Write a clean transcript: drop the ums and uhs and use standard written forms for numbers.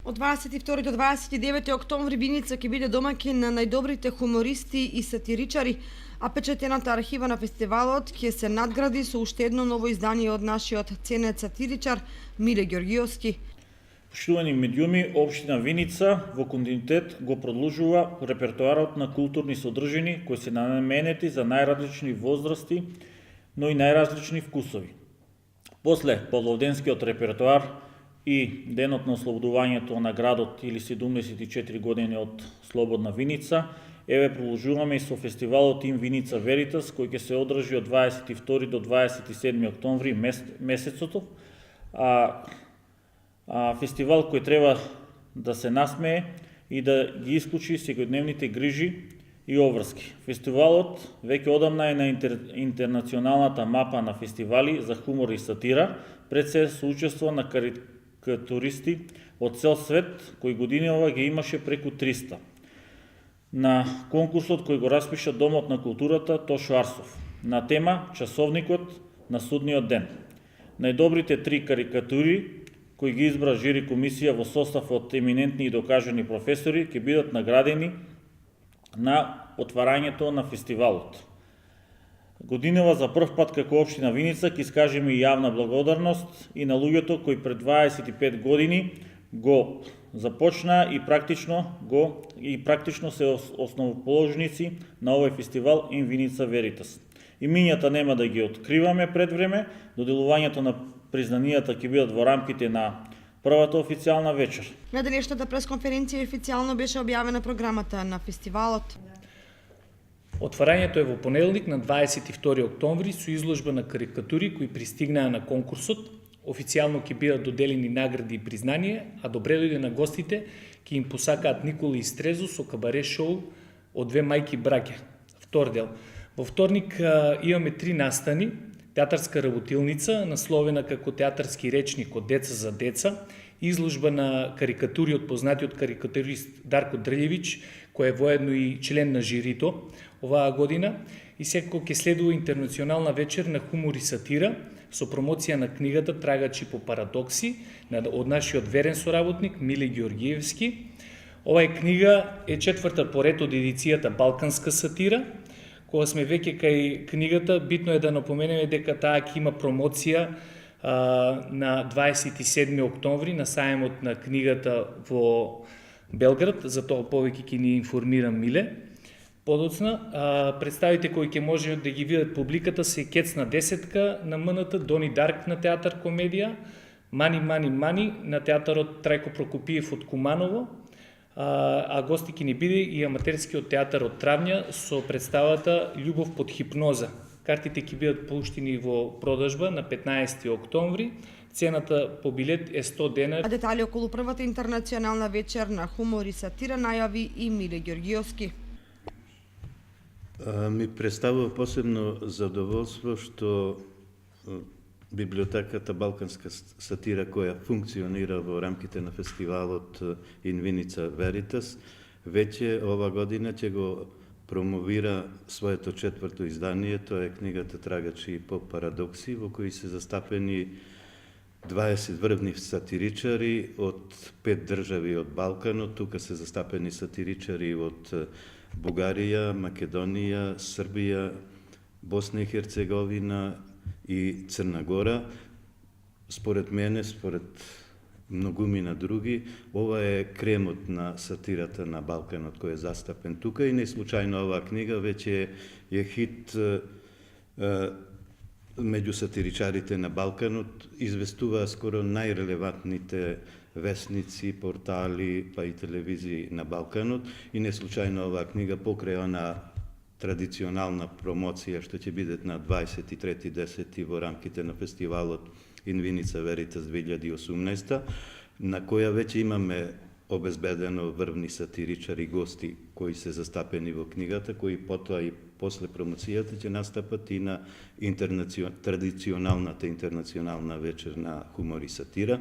Од 22 до 29 октомври Виница ќе биде домаќин на најдобрите хумористи и сатиричари, а печатената архива на фестивалот ќе се надгради со уште едно ново издание од нашиот ценет сатиричар Миле Ѓоргиовски. Поштувани медиуми, општина Виница во континуитет го продолжува репертоарот на културни содржини кои се наменети за најразлични возрасти, но и најразлични вкусови. После половоденскиот репертоар и денот на ослободувањето на градот или 74 години од Слободна Виница, еве продолжуваме и со фестивалот Им Виница Веритас, кој ќе се одржи од 22 до 27 октомври месецото. Фестивал кој треба да се насмее и да ги исклучи секојдневните грижи и обврски. Фестивалот веќе одамна е на интернационалната мапа на фестивали за хумор и сатира, пред се соучество на карикатуристи од цел свет, кој годинава ги имаше преку 300. На конкурсот кој го распиша Домот на културата Тошо Арсов, на тема Часовникот на судниот ден. Најдобрите 3 карикатури кои ги избра жири комисија во состав од еминентни и докажани професори ќе бидат наградени на отварањето на фестивалот. Годинава за прв пат како општина Виница ќе искажеме и јавна благодарност и на луѓето кои пред 25 години го започна и практично се основоположници на овој фестивал Им Виница Веритас. Имињата нема да ги откриваме пред време, доделувањето на признанијата ќе бидат во рамките на првата официјална вечер. На денешната пресконференција официјално беше објавена програмата на фестивалот. Отварањето е во понеделник на 22 октомври со изложба на карикатури кои пристигнаа на конкурсот. Официјално ќе бидат доделени награди и признание, а добре дојде на гостите ќе им посакаат Никола и Стрезо со кабаре шоу од две мајки браќа. Втор дел. Во вторник имаме 3 настани. Театарска работилница, насловена како театарски речник од деца за деца, изложба на карикатури од познатиот карикатурист Дарко Дрљевич, кој е воедно и член на жирито оваа година, и секако ќе следува интернационална вечер на хумор и сатира со промоција на книгата Трагачи по парадокси од нашиот верен соработник Миле Ѓоргиевски. Оваа книга е 4-та поред од едицијата Балканска сатира. Кога сме веќе кај книгата, битно е да напоменеме дека таа ќе има промоција на 27 октомври на сајмот на книгата во Белград, за тоа повеќе ќе ни информира Миле. Подоцна, представите кои ќе може да ги видат публиката се Кец на десетка на МНТ, Дони Дарк на театар комедија, Мани на театарот Трајко Прокопиев од Куманово, а гости ќе ни биде и аматерскиот театар од Травња со представата Љубов под хипноза. Картите ќе бидат пуштени во продажба на 15 октомври. Цената по билет е 100 денар. А детали околу првата интернационална вечер на хумор и сатира најави и Миле Ѓоргиовски. Ми представува посебно задоволство што библиотеката Балканска сатира, која функционира во рамките на фестивалот Ин Виница Веритас, веќе ова година ќе го промовира своето 4-то издание, тоа е книгата Трагачи по парадокси, во кои се застапени 20 врвни сатиричари од 5 држави од Балканот. Тука се застапени сатиричари од Бугарија, Македонија, Србија, Босна и Херцеговина и Црна Гора. Според мене, според многумина други, ова е кремот на сатирата на Балканот кој е застапен тука и не случајно оваа книга веќе е хит меѓу сатиричарите на Балканот, известуваа скоро најрелевантните весници, портали, па и телевизии на Балканот и не случајно оваа книга покрај она традиционална промоција што ќе биде на 23.10 во рамките на фестивалот Ин Виница Веритас 2018, на која веќе имаме обезбедено врвни сатиричари, гости кои се застапени во книгата, кои потоа и после промоцијата ќе настапат и на традиционалната интернационална вечер на хумор и сатира.